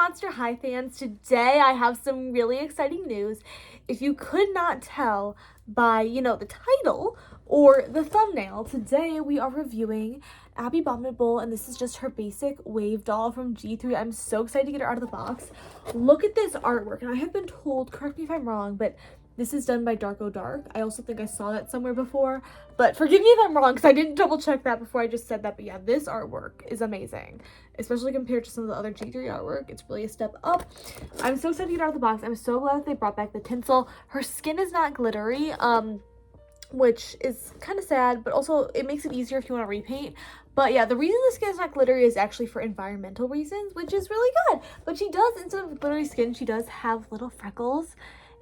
Monster High fans, today I have some really exciting news. If you could not tell by, the title or the thumbnail, today we are reviewing Abbey Bominable, and this is just her basic wave doll from G3. I'm so excited to get her out of the box. Look at this artwork, and I have been told, correct me if I'm wrong, but this is done by Darko Dark. I also think I saw that somewhere before, but forgive me if I'm wrong because I didn't double check that before I just said that. But yeah, this artwork is amazing, especially compared to some of the other G3 artwork. It's really a step up. I'm so excited to get out of the box. I'm so glad that they brought back the tinsel. Her skin is not glittery, which is kind of sad, but also it makes it easier if you want to repaint. But yeah, the reason the skin is not glittery is actually for environmental reasons, which is really good. But she does, instead of glittery skin, she does have little freckles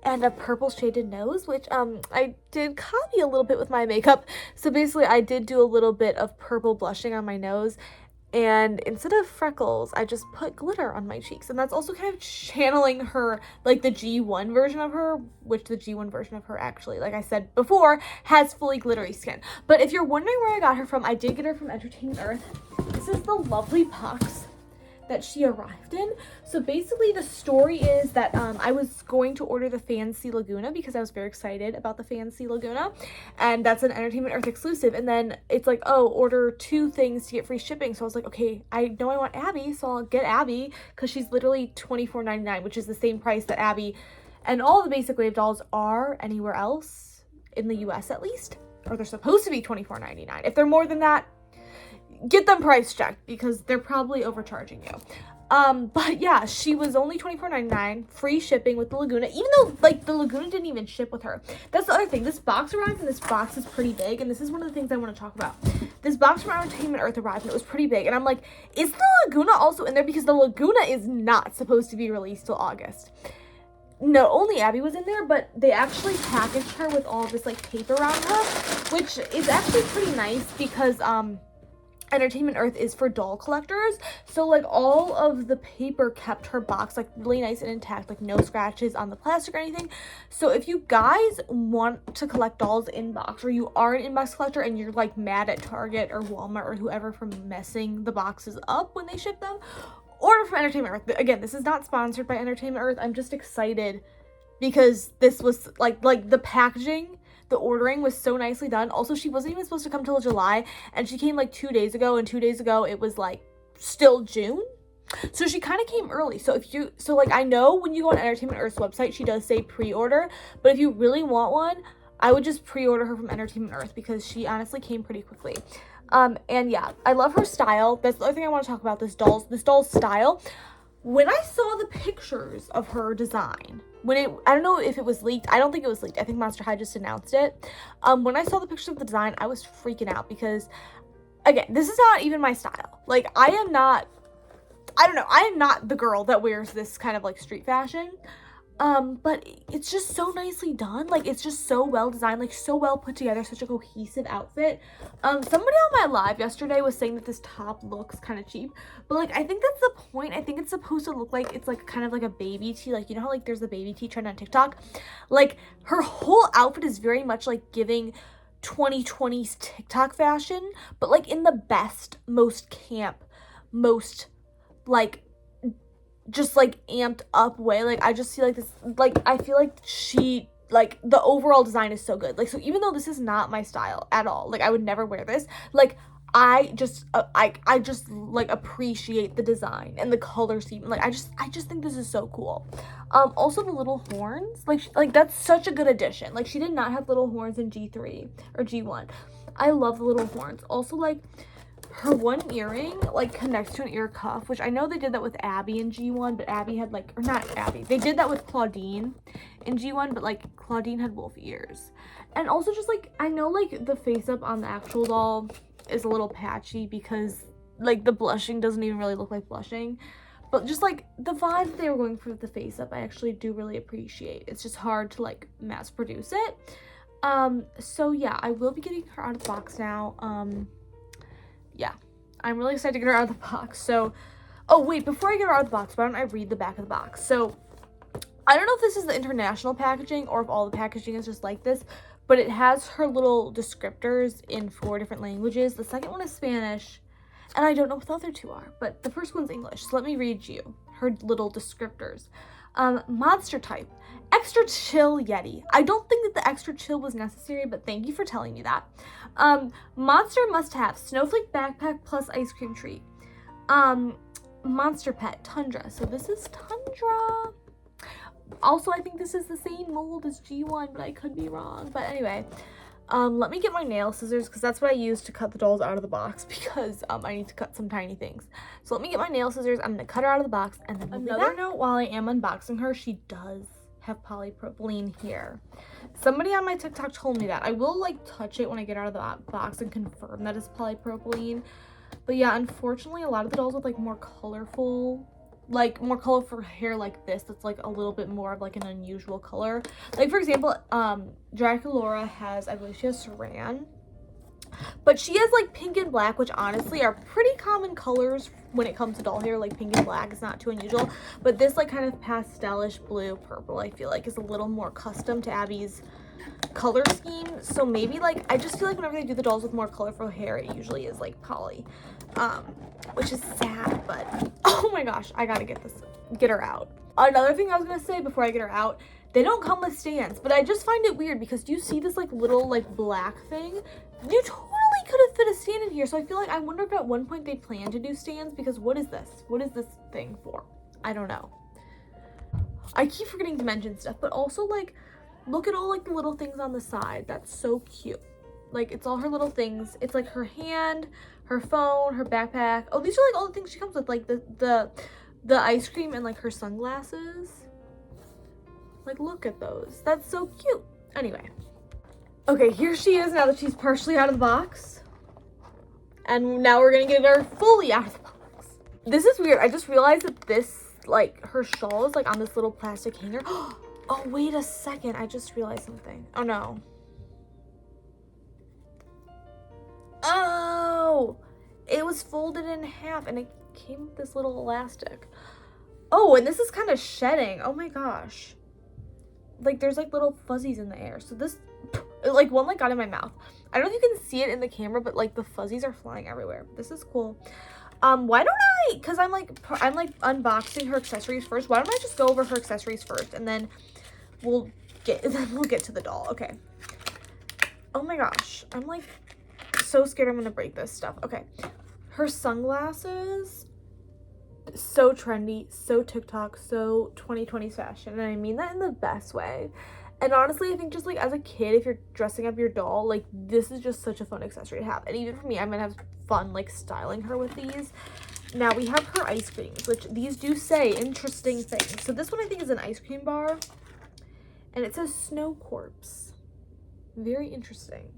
and a purple shaded nose, which I did copy a little bit with my makeup. So basically I did do a little bit of purple blushing on my nose, and instead of freckles I just put glitter on my cheeks. And that's also kind of channeling her, like the G1 version of her, which the G1 version of her actually, like I said before, has fully glittery skin. But if you're wondering where I got her from, I did get her from Entertainment Earth. This is the lovely box that she arrived in. So basically the story is that I was going to order the Fancy Laguna because I was very excited about the Fancy Laguna, and that's an Entertainment Earth exclusive. And then it's like, oh, order 2 things to get free shipping. So I was like, okay, I know I want Abbey, so I'll get Abbey because she's literally $24.99, which is the same price that Abbey and all the basic wave dolls are anywhere else in the US at least, or they're supposed to be $24.99. If they're more than that, get them price checked because they're probably overcharging you. But yeah, she was only $24.99, free shipping with the Laguna, even though like the Laguna didn't even ship with her. That's the other thing. This box arrived, and this box is pretty big, and this is one of the things I want to talk about. This box from Entertainment Earth arrived, and it was pretty big, and I'm like, is the Laguna also in there? Because the Laguna is not supposed to be released till August. No, only Abbey was in there, but they actually packaged her with all this like tape around her, which is actually pretty nice because Entertainment Earth is for doll collectors, so like all of the paper kept her box like really nice and intact, like no scratches on the plastic or anything. So if you guys want to collect dolls in box, or you are an in-box collector and you're like mad at Target or Walmart or whoever for messing the boxes up when they ship them, order from Entertainment Earth. Again, this is not sponsored by Entertainment Earth. I'm just excited because this was like the packaging, the ordering was so nicely done. Also, she wasn't even supposed to come till July, and she came like 2 days ago, and 2 days ago it was like still June. So she kind of came early. So like I know when you go on Entertainment Earth's website, she does say pre-order, but if you really want one, I would just pre-order her from Entertainment Earth because she honestly came pretty quickly. And yeah, I love her style. That's the other thing I want to talk about, this doll's style. When I saw the pictures of her design, I don't know if it was leaked. I don't think it was leaked. I think Monster High just announced it. When I saw the pictures of the design, I was freaking out because, again, this is not even my style. Like, I am not the girl that wears this kind of like street fashion. But it's just so nicely done. Like, it's just so well designed, like so well put together, such a cohesive outfit. Somebody on my live yesterday was saying that this top looks kind of cheap, but like I think that's the point. I think it's supposed to look like it's like kind of like a baby tee, like you know how like there's a baby tee trend on TikTok. Like her whole outfit is very much like giving 2020s TikTok fashion, but like in the best, most camp, most like just like amped up way. Like I just feel like this, like I feel like she, like the overall design is so good. Like, so even though this is not my style at all, like I would never wear this, like I just I just like appreciate the design and the color scheme. Like I just think this is so cool. Also the little horns, like that's such a good addition. Like she did not have little horns in G3 or G1. I love the little horns. Also, like her one earring like connects to an ear cuff, which I know they did that with Abbey in G1, but Abbey had like, or not Abbey, they did that with Claudine in G1, but like Claudine had wolf ears. And also just like, I know like the face up on the actual doll is a little patchy because like the blushing doesn't even really look like blushing, but just like the vibe that they were going for with the face up, I actually do really appreciate. It's just hard to like mass produce it. So yeah, I will be getting her out of the box now. Yeah, I'm really excited to get her out of the box. So, oh wait, before I get her out of the box, why don't I read the back of the box? So, I don't know if this is the international packaging or if all the packaging is just like this, but it has her little descriptors in 4 different languages. The second one is Spanish, and I don't know what the other 2 are, but the first one's English. So let me read you her little descriptors. Monster type, extra chill Yeti. I don't think that the extra chill was necessary, but thank you for telling me that. Monster must have snowflake backpack plus ice cream treat. Monster pet, Tundra. So this is Tundra. Also, I think this is the same mold as G1, but I could be wrong. But anyway, let me get my nail scissors because that's what I use to cut the dolls out of the box because I need to cut some tiny things. So let me get my nail scissors. I'm going to cut her out of the box and then another note while I am unboxing her, she does have polypropylene here. Somebody on my TikTok told me that. I will like touch it when I get out of the box and confirm that it's polypropylene. But yeah, unfortunately, a lot of the dolls with like more colorful hair like this, that's like a little bit more of like an unusual color. Like for example, Draculaura has, I believe she has Saran, but she has like pink and black, which honestly are pretty common colors when it comes to doll hair. Like pink and black is not too unusual, but this like kind of pastelish blue purple I feel like is a little more custom to Abby's color scheme. So maybe like, I just feel like whenever they do the dolls with more colorful hair, it usually is like poly, which is sad, but oh my gosh, I gotta get her out. Another thing I was gonna say before I get her out, they don't come with stands, but I just find it weird because do you see this like little like black thing? You totally could have fit a stand in here. So I feel like, I wonder if at one point they plan to do stands, because what is this? What is this thing for? I don't know. I keep forgetting to mention stuff, but also like, look at all like the little things on the side. That's so cute. Like it's all her little things. It's like her hand, her phone, her backpack. Oh, these are like all the things she comes with, like the ice cream and like her sunglasses. Like look at those. That's so cute. Anyway. Okay, here she is now that she's partially out of the box. And now we're gonna get her fully out of the box. This is weird. I just realized that this, like her shawl is like on this little plastic hanger. Oh, wait a second. I just realized something. Oh, no. Oh, it was folded in half and it came with this little elastic. Oh, and this is kind of shedding. Oh my gosh. Like there's like little fuzzies in the air. So this, like one like got in my mouth. I don't know if you can see it in the camera, but like the fuzzies are flying everywhere. This is cool. Why don't I, because I'm like unboxing her accessories first. Why don't I just go over her accessories first and then we'll get to the doll. Okay. Oh my gosh. I'm like so scared I'm gonna break this stuff. Okay. Her sunglasses, so trendy, so TikTok, so 2020s fashion. And I mean that in the best way. And honestly, I think just like as a kid, if you're dressing up your doll, like this is just such a fun accessory to have. And even for me, I'm gonna have fun like styling her with these. Now we have her ice creams, which these do say interesting things. So this one I think is an ice cream bar. And it says Snow Corpse. Very interesting.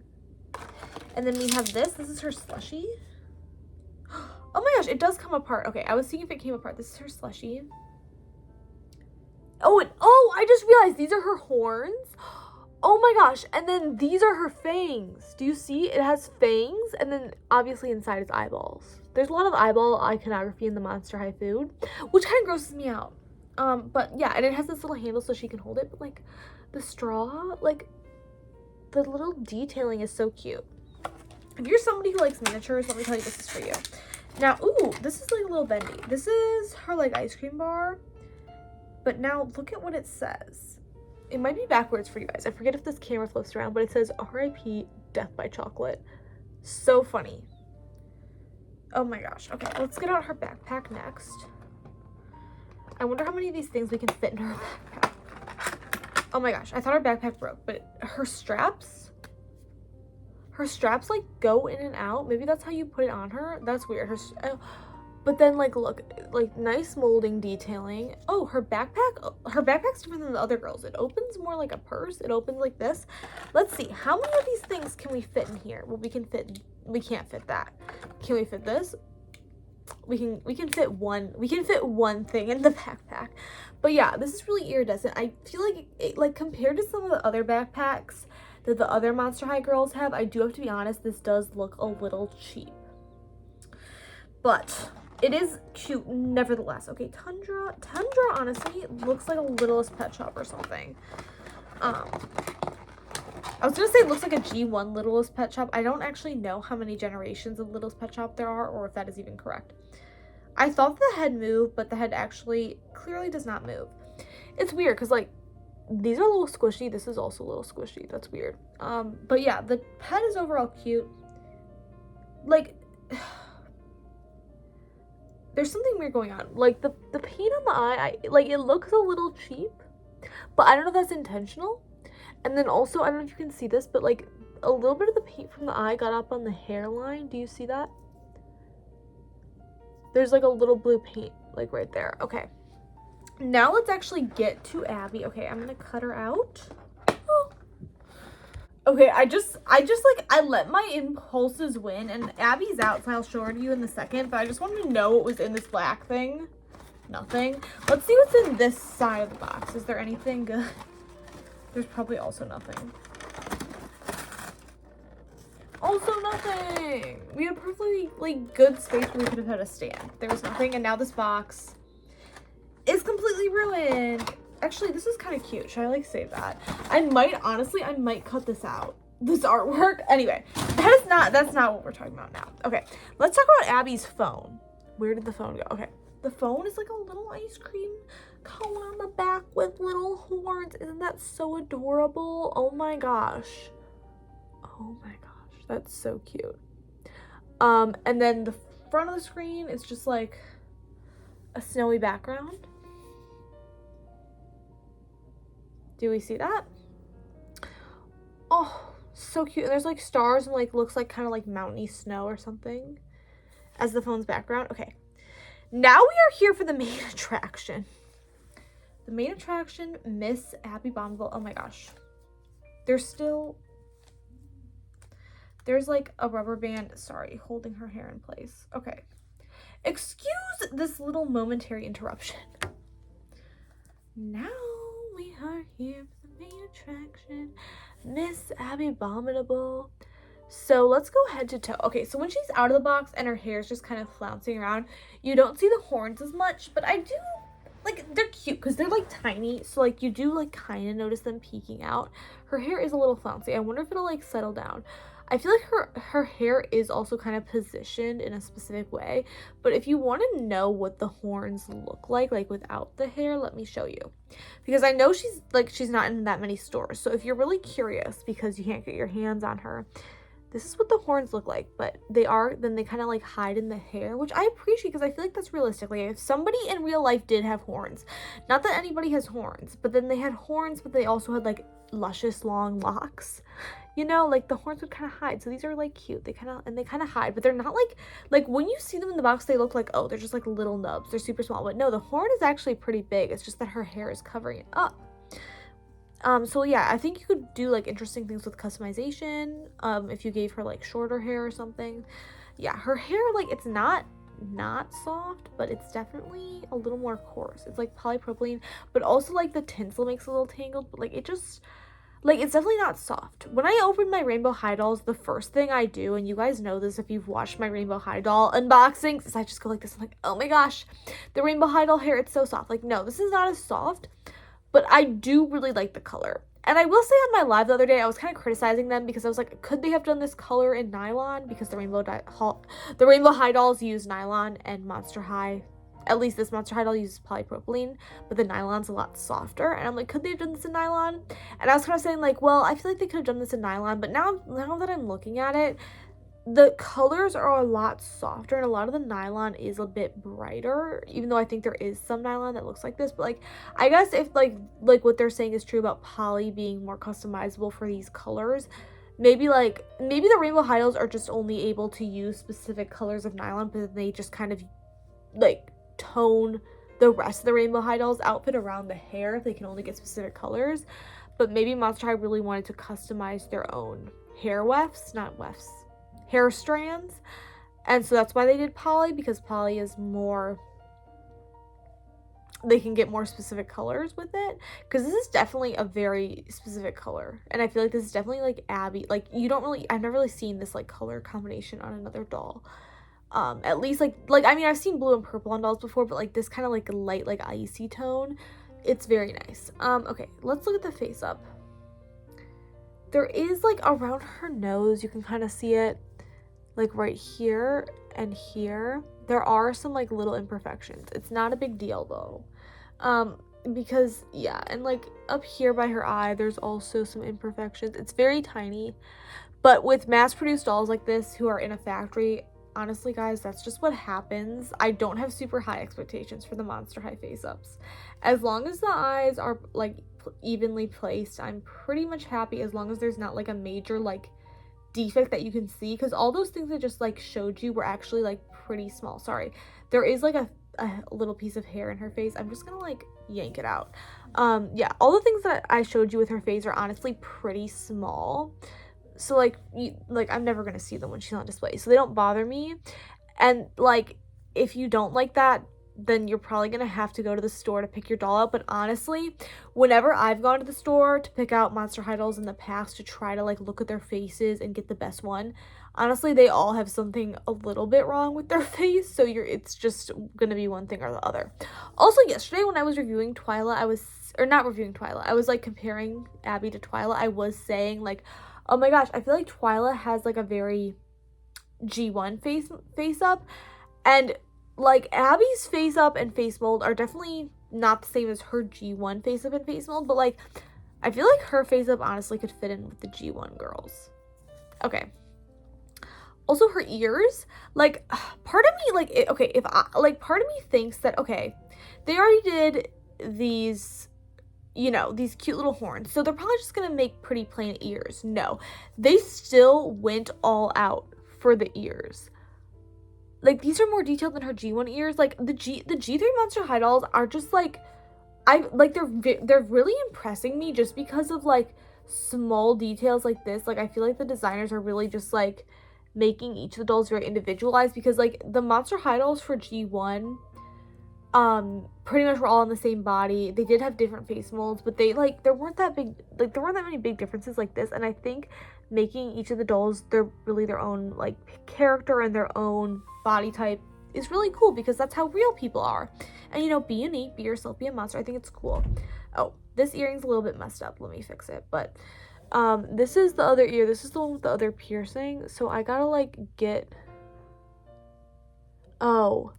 And then we have this. This is her slushie. Oh my gosh, it does come apart. Okay, I was seeing if it came apart. This is her slushie. Oh, I just realized these are her horns. Oh my gosh, and then these are her fangs. Do you see? It has fangs, and then obviously inside is eyeballs. There's a lot of eyeball iconography in the Monster High food, which kind of grosses me out. But yeah, and it has this little handle so she can hold it, but like the straw, like the little detailing is so cute. If you're somebody who likes miniatures, let me tell you, this is for you. Now, ooh, this is like a little bendy. This is her like ice cream bar, but now look at what it says. It might be backwards for you guys. I forget if this camera flips around, but it says R.I.P. Death by Chocolate. So funny. Oh my gosh. Okay, let's get out her backpack next. I wonder how many of these things we can fit in her backpack. Oh my gosh, I thought her backpack broke, but her straps like go in and out. Maybe that's how you put it on her. That's weird. But then like look, like nice molding detailing. Oh, her backpack's different than the other girls. It opens more like a purse. It opens like this. Let's see, how many of these things can we fit in here? Well, we can't fit that. Can we fit this? We can fit one thing in the backpack. But yeah, this is really iridescent. I feel like it, like compared to some of the other backpacks that the other Monster High girls have, I do have to be honest, this does look a little cheap. But it is cute nevertheless. Okay, Tundra honestly looks like a Littlest Pet Shop or something. I was gonna say it looks like a G1 Littlest Pet Shop. I don't actually know how many generations of Littlest Pet Shop there are, or if that is even correct. I thought the head moved, but the head actually clearly does not move. It's weird because like these are a little squishy. This is also a little squishy. That's weird. But yeah, the pet is overall cute. Like, there's something weird going on. Like the paint on the eye, like it looks a little cheap, but I don't know if that's intentional. And then also, I don't know if you can see this, but like a little bit of the paint from the eye got up on the hairline. Do you see that? There's like a little blue paint like right there. Okay. Now let's actually get to Abby. Okay, I'm gonna cut her out. Oh. Okay, I just like, I let my impulses win, and Abby's out, so I'll show her to you in a second, but I just wanted to know what was in this black thing. Nothing. Let's see what's in this side of the box. Is there anything good? There's probably also nothing. Also nothing. We had perfectly like good space where we could have had a stand. There was nothing, and now this box is completely ruined. Actually, this is kind of cute. Should I like save that? I might cut this out. This artwork. Anyway, that's not what we're talking about now. Okay, let's talk about Abby's phone. Where did the phone go? Okay, the phone is like a little ice cream cone on the back with little horns. Isn't that so adorable? Oh my gosh. Oh my gosh, that's so cute. And then the front of the screen is just like a snowy background. Do we see that? Oh, so cute. And there's like stars and like looks like kind of like mountainy snow or something as the phone's background. Okay, now we are here for the main attraction. The main attraction, Miss Abbey Bominable. Oh my gosh. There's like a rubber band, sorry, holding her hair in place. Okay. Excuse this little momentary interruption. Now we are here for the main attraction, Miss Abbey Bominable. So let's go head to toe. Okay, so when she's out of the box and her hair is just kind of flouncing around, you don't see the horns as much, but I do, like, they're cute because they're like tiny, so like you do like kind of notice them peeking out. Her hair is a little flouncy. I wonder if it'll like settle down. I feel like her hair is also kind of positioned in a specific way, but if you want to know what the horns look like without the hair, let me show you. Because I know she's not in that many stores, so if you're really curious because you can't get your hands on her, this is what the horns look like, but they kind of like hide in the hair, which I appreciate because I feel like that's realistic. Like if somebody in real life did have horns, not that anybody has horns, but then they had horns, but they also had like luscious long locks, you know, like the horns would kind of hide. So these are like cute. They kind of hide, but they're not like when you see them in the box, they look like, oh, they're just like little nubs. They're super small, but no, the horn is actually pretty big. It's just that her hair is covering it up. So yeah, I think you could do like interesting things with customization, if you gave her like shorter hair or something. Yeah, her hair, like, it's not soft, but it's definitely a little more coarse. It's like polypropylene, but also like the tinsel makes it a little tangled, but like it just, like, it's definitely not soft. When I open my Rainbow High dolls, the first thing I do, and you guys know this if you've watched my Rainbow High doll unboxings, is I just go like this. I'm like, oh my gosh, the Rainbow High doll hair, it's so soft. Like, no, this is not as soft, but I do really like the color. And I will say on my live the other day, I was kind of criticizing them because I was like, could they have done this color in nylon? Because the Rainbow High dolls use nylon, and Monster High, at least this Monster High doll uses polypropylene, but the nylon's a lot softer. And I'm like, could they have done this in nylon? And I was kind of saying like, well, I feel like they could have done this in nylon, but now that I'm looking at it, the colors are a lot softer, and a lot of the nylon is a bit brighter, even though I think there is some nylon that looks like this. But like, I guess if like what they're saying is true about poly being more customizable for these colors, maybe the Rainbow High dolls are just only able to use specific colors of nylon, but then they just kind of like tone the rest of the Rainbow High dolls outfit around the hair if they can only get specific colors. But maybe Monster High really wanted to customize their own hair hair strands, and so that's why they did poly, because poly is more, they can get more specific colors with it, because this is definitely a very specific color, and I feel like this is definitely like Abby, like I've never really seen this like color combination on another doll, at least like I mean, I've seen blue and purple on dolls before, but like this kind of like light like icy tone, it's very nice. Okay, let's look at the face up. There is like around her nose, you can kind of see it like right here and here, There are some, like, little imperfections. It's not a big deal, though. Because, yeah, and, like, up here by her eye, there's also some imperfections. It's very tiny. But with mass-produced dolls like this who are in a factory, honestly, guys, that's just what happens. I don't have super high expectations for the Monster High face-ups. As long as the eyes are, like, evenly placed, I'm pretty much happy, as long as there's not, like, a major, like, defect that you can see, because all those things I just, like, showed you were actually, like, pretty small. Sorry, there is, like, a little piece of hair in her face. I'm just gonna, like, yank it out. Yeah, all the things that I showed you with her face are honestly pretty small, so, like, I'm never gonna see them when she's on display, so they don't bother me. And, like, if you don't like that, then you're probably gonna have to go to the store to pick your doll out. But honestly, whenever I've gone to the store to pick out Monster High dolls in the past to try to, like, look at their faces and get the best one, honestly, they all have something a little bit wrong with their face, so it's just gonna be one thing or the other. Also, yesterday when I was reviewing Twyla, I was, like, comparing Abby to Twyla. I was saying, like, oh my gosh, I feel like Twyla has, like, a very G1 face up, and, like, Abby's face up and face mold are definitely not the same as her G1 face up and face mold, but, like, I feel like her face up honestly could fit in with the G1 girls. Okay. Also, her ears, like, part of me, like, part of me thinks that, okay, they already did these, you know, these cute little horns, so they're probably just gonna make pretty plain ears. No, they still went all out for the ears. Like, these are more detailed than her G1 ears. Like, the G3 Monster High dolls are just, like, they're really impressing me just because of, like, small details like this. Like, I feel like the designers are really just, like, making each of the dolls very individualized, because, like, the Monster High dolls for G1 pretty much were all on the same body. They did have different face molds, but there weren't that many big differences like this. And I think making each of the dolls their own, like, character and their own body type is really cool, because that's how real people are. And, you know, be unique, be yourself, be a monster. I think it's cool. Oh, this earring's a little bit messed up. Let me fix it. But this is the other ear. This is the one with the other piercing. So I gotta, like, get... Oh,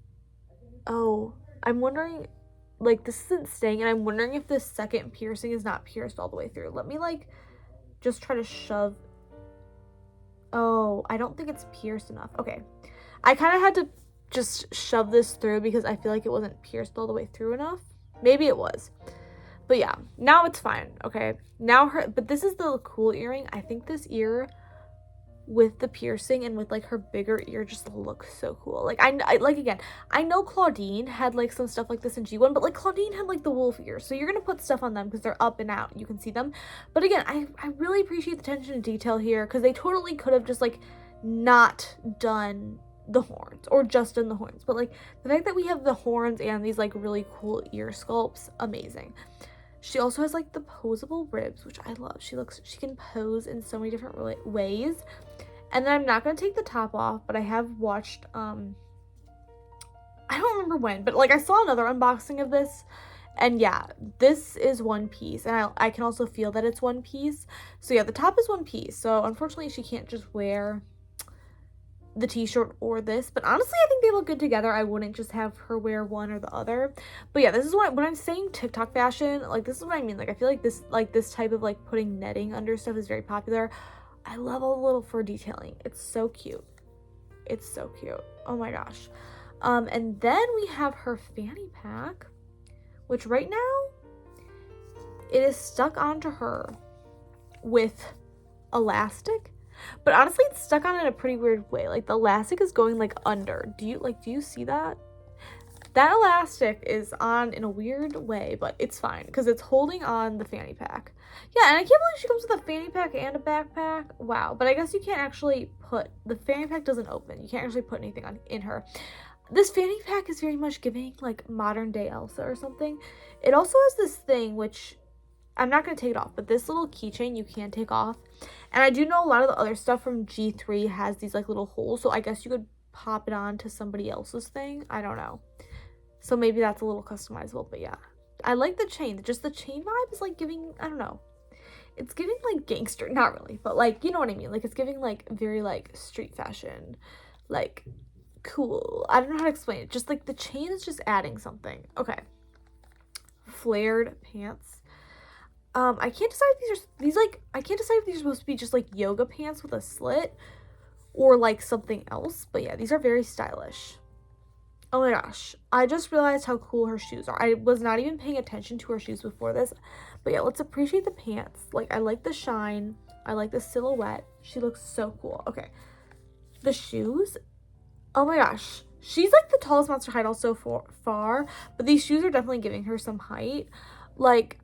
I'm wondering, like, this isn't staying, and I'm wondering if this second piercing is not pierced all the way through. Let me, like, just try to shove... Oh, I don't think it's pierced enough. Okay. I kind of had to just shove this through because I feel like it wasn't pierced all the way through enough. Maybe it was. But yeah, now it's fine, okay? But this is the cool earring. I think this ear with the piercing and with, like, her bigger ear just looks so cool. Like, I know Claudine had, like, some stuff like this in G1, but, like, Claudine had, like, the wolf ears, so you're gonna put stuff on them because they're up and out, you can see them. But again, I really appreciate the attention to detail here, because they totally could have just, like, not done the horns, or just done the horns, but, like, the fact that we have the horns and these, like, really cool ear sculpts, amazing. She also has, like, the posable ribs, which I love. She can pose in so many different ways. And then I'm not going to take the top off, but I have watched, I don't remember when, but, like, I saw another unboxing of this, and yeah, this is one piece, and I can also feel that it's one piece. So yeah, the top is one piece, so unfortunately she can't just wear the t-shirt or this, but honestly I think they look good together. I wouldn't just have her wear one or the other. But yeah, this is when I'm saying TikTok fashion, like, this is what I mean. Like, I feel like this type of, like, putting netting under stuff is very popular. I love all the little fur detailing. It's so cute. It's so cute. Oh my gosh. And then we have her fanny pack, which right now it is stuck onto her with elastic. But honestly, it's stuck on in a pretty weird way. Like, the elastic is going, like, under. Do you see that? That elastic is on in a weird way, but it's fine because it's holding on the fanny pack. Yeah, and I can't believe she comes with a fanny pack and a backpack. Wow, but I guess you can't actually the fanny pack doesn't open. You can't actually put anything in her. This fanny pack is very much giving, like, modern day Elsa or something. It also has this thing, which I'm not going to take it off, but this little keychain you can take off. And I do know a lot of the other stuff from G3 has these, like, little holes, so I guess you could pop it on to somebody else's thing. I don't know. So maybe that's a little customizable, but yeah. I like the chain. Just the chain vibe is, like, giving, I don't know. It's giving, like, gangster. Not really, but, like, you know what I mean. Like, it's giving, like, very, like, street fashion. Like, cool. I don't know how to explain it. Just like the chain is just adding something. Okay. Flared pants. I can't decide if I can't decide if these are supposed to be just like yoga pants with a slit or like something else. But yeah, these are very stylish. Oh my gosh. I just realized how cool her shoes are. I was not even paying attention to her shoes before this. But yeah, let's appreciate the pants. Like, I like the shine. I like the silhouette. She looks so cool. Okay. The shoes. Oh my gosh. She's like the tallest Monster High so far. But these shoes are definitely giving her some height. Like,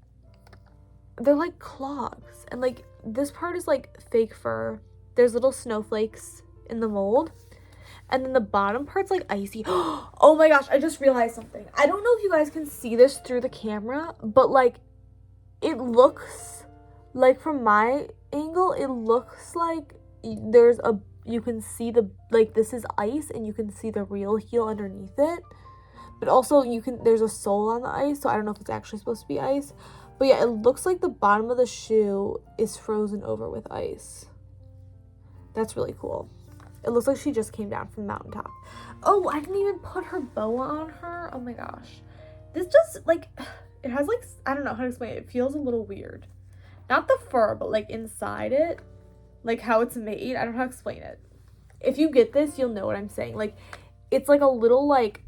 they're like clogs. And like, this part is like fake fur. There's little snowflakes in the mold. And then the bottom part's like icy. Oh my gosh, I just realized something. I don't know if you guys can see this through the camera, but like it looks like from my angle, it looks like you can see like this is ice and you can see the real heel underneath it. But also there's a sole on the ice, so I don't know if it's actually supposed to be ice. But yeah, it looks like the bottom of the shoe is frozen over with ice. That's really cool. It looks like she just came down from the mountaintop. Oh, I didn't even put her boa on her. Oh my gosh. This just, like, it has, like, I don't know how to explain it. It feels a little weird. Not the fur, but, like, inside it. Like, how it's made. I don't know how to explain it. If you get this, you'll know what I'm saying. Like, it's, like, a little, like,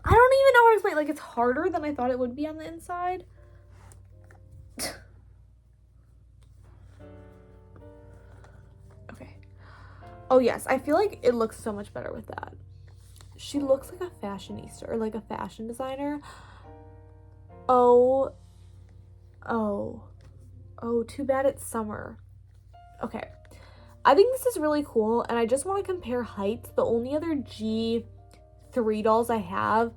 I don't even know how to explain it. Like, it's harder than I thought it would be on the inside. Oh yes, I feel like it looks so much better with that. She looks like a fashionista or like a fashion designer. Oh, too bad it's summer. Okay, I think this is really cool and I just want to compare heights. The only other G3 dolls I have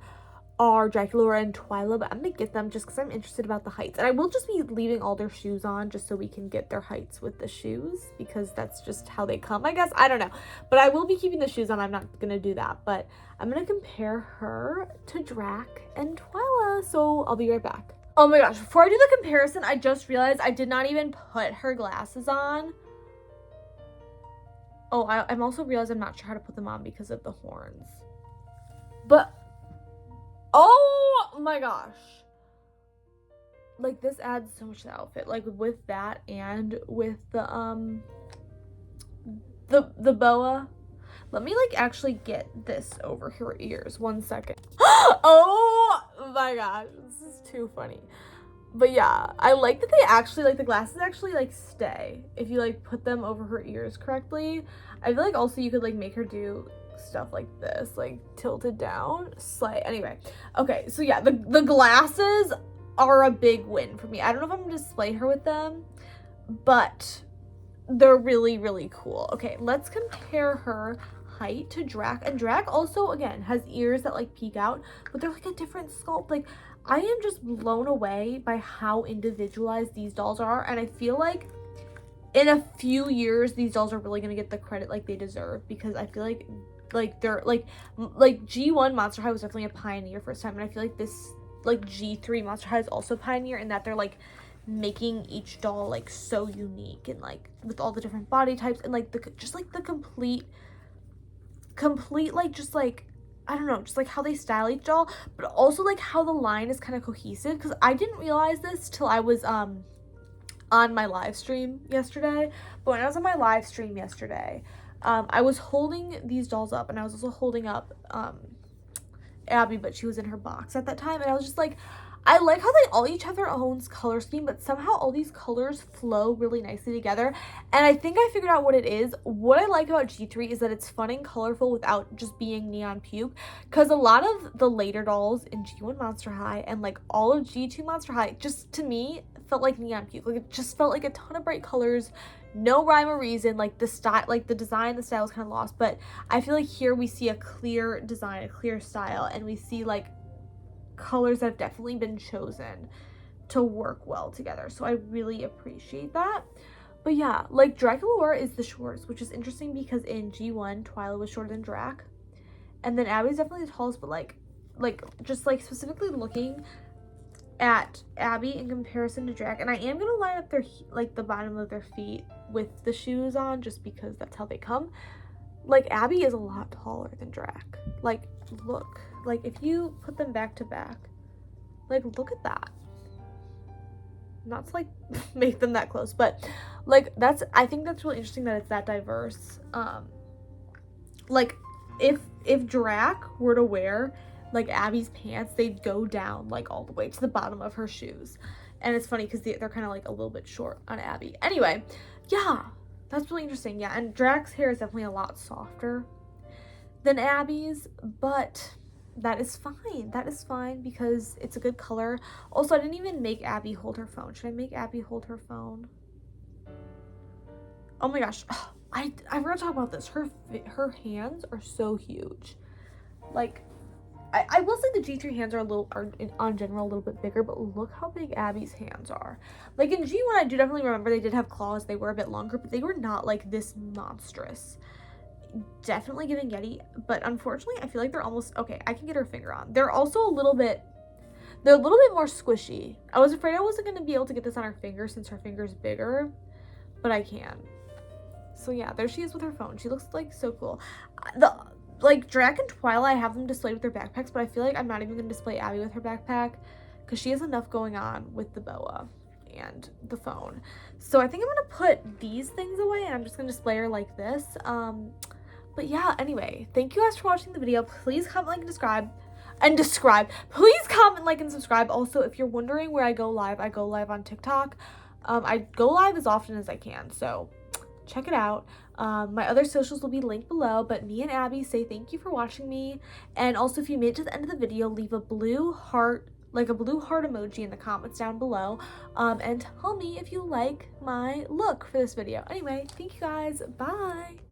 are Dracula and Twyla, but I'm gonna get them just because I'm interested about the heights. And I will just be leaving all their shoes on just so we can get their heights with the shoes because that's just how they come, I guess. I don't know. But I will be keeping the shoes on. I'm not gonna do that. But I'm gonna compare her to Drac and Twyla. So I'll be right back. Oh my gosh, before I do the comparison, I just realized I did not even put her glasses on. Oh, I'm also realized I'm not sure how to put them on because of the horns. But oh my gosh, like this adds so much to the outfit, like with that and with the boa. Let me like actually get this over her ears 1 second. Oh my gosh, this is too funny. But yeah, I like that they actually, like, the glasses actually like stay if you like put them over her ears correctly. I feel like also you could like make her do stuff like this, like tilted down, slay. Anyway, okay, so yeah, the glasses are a big win for me. I don't know if I'm gonna display her with them, but they're really, really cool. Okay, let's compare her height to Drac. And Drac also, again, has ears that like peek out, but they're like a different sculpt. Like, I am just blown away by how individualized these dolls are, and I feel like in a few years these dolls are really gonna get the credit like they deserve, because I feel like they're like G1 Monster High was definitely a pioneer first time, and I feel like this like G3 Monster High is also pioneer in that they're like making each doll like so unique and like with all the different body types and like the complete like just like I don't know, just like how they style each doll, but also like how the line is kind of cohesive, because I didn't realize this till I was on my live stream yesterday. But when I was on my live stream yesterday, I was holding these dolls up, and I was also holding up Abby, but she was in her box at that time, and I was just like, I like how they all each have their own color scheme, but somehow all these colors flow really nicely together. And I think I figured out what it is. What I like about G3 is that it's fun and colorful without just being neon puke, because a lot of the later dolls in G1 Monster High and like all of G2 Monster High just to me felt like neon puke. Like, it just felt like a ton of bright colors, no rhyme or reason. Like the style, like the design, the style is kind of lost, but I feel like here we see a clear design, a clear style, and we see like colors that have definitely been chosen to work well together. So I really appreciate that. But yeah, like Dracula is the shortest, which is interesting because in G1 Twyla was shorter than Drac, and then Abby's definitely the tallest. But like just like specifically looking at Abby in comparison to Drac, and I am gonna line up their like the bottom of their feet with the shoes on just because that's how they come. like, Abbey is a lot taller than Drac. Like, look. Like, if you put them back to back, like, look at that. Not to, like, make them that close, but, like, I think that's really interesting that it's that diverse. Like, if Drac were to wear, like, Abby's pants, they'd go down, like, all the way to the bottom of her shoes. And it's funny because they're kind of, like, a little bit short on Abbey. Anyway, yeah, that's really interesting. Yeah, and Drac's hair is definitely a lot softer than Abby's, but that is fine. That is fine because it's a good color. Also, I didn't even make Abbey hold her phone. Should I make Abbey hold her phone? Oh my gosh. I forgot to talk about this. Her hands are so huge. Like, I will say the G3 hands are on general a little bit bigger, but look how big Abby's hands are. Like, in G1, I do definitely remember they did have claws. They were a bit longer, but they were not, like, this monstrous. Definitely giving Yeti, but unfortunately, I feel like they're almost, okay, I can get her finger on. They're also a little bit more squishy. I was afraid I wasn't going to be able to get this on her finger since her finger's bigger, but I can. So yeah, there she is with her phone. She looks, like, so cool. Like, Drac and Twilight, I have them displayed with their backpacks, but I feel like I'm not even going to display Abbey with her backpack because she has enough going on with the boa and the phone. So I think I'm going to put these things away and I'm just going to display her like this. But yeah, anyway, thank you guys for watching the video. Please comment, like, and subscribe. Please comment, like, and subscribe. Also, if you're wondering where I go live on TikTok. I go live as often as I can, so check it out. My other socials will be linked below, but me and Abbey say thank you for watching me. And also, if you made it to the end of the video, leave a blue heart, like a blue heart emoji in the comments down below. And tell me if you like my look for this video. Anyway, thank you guys. Bye.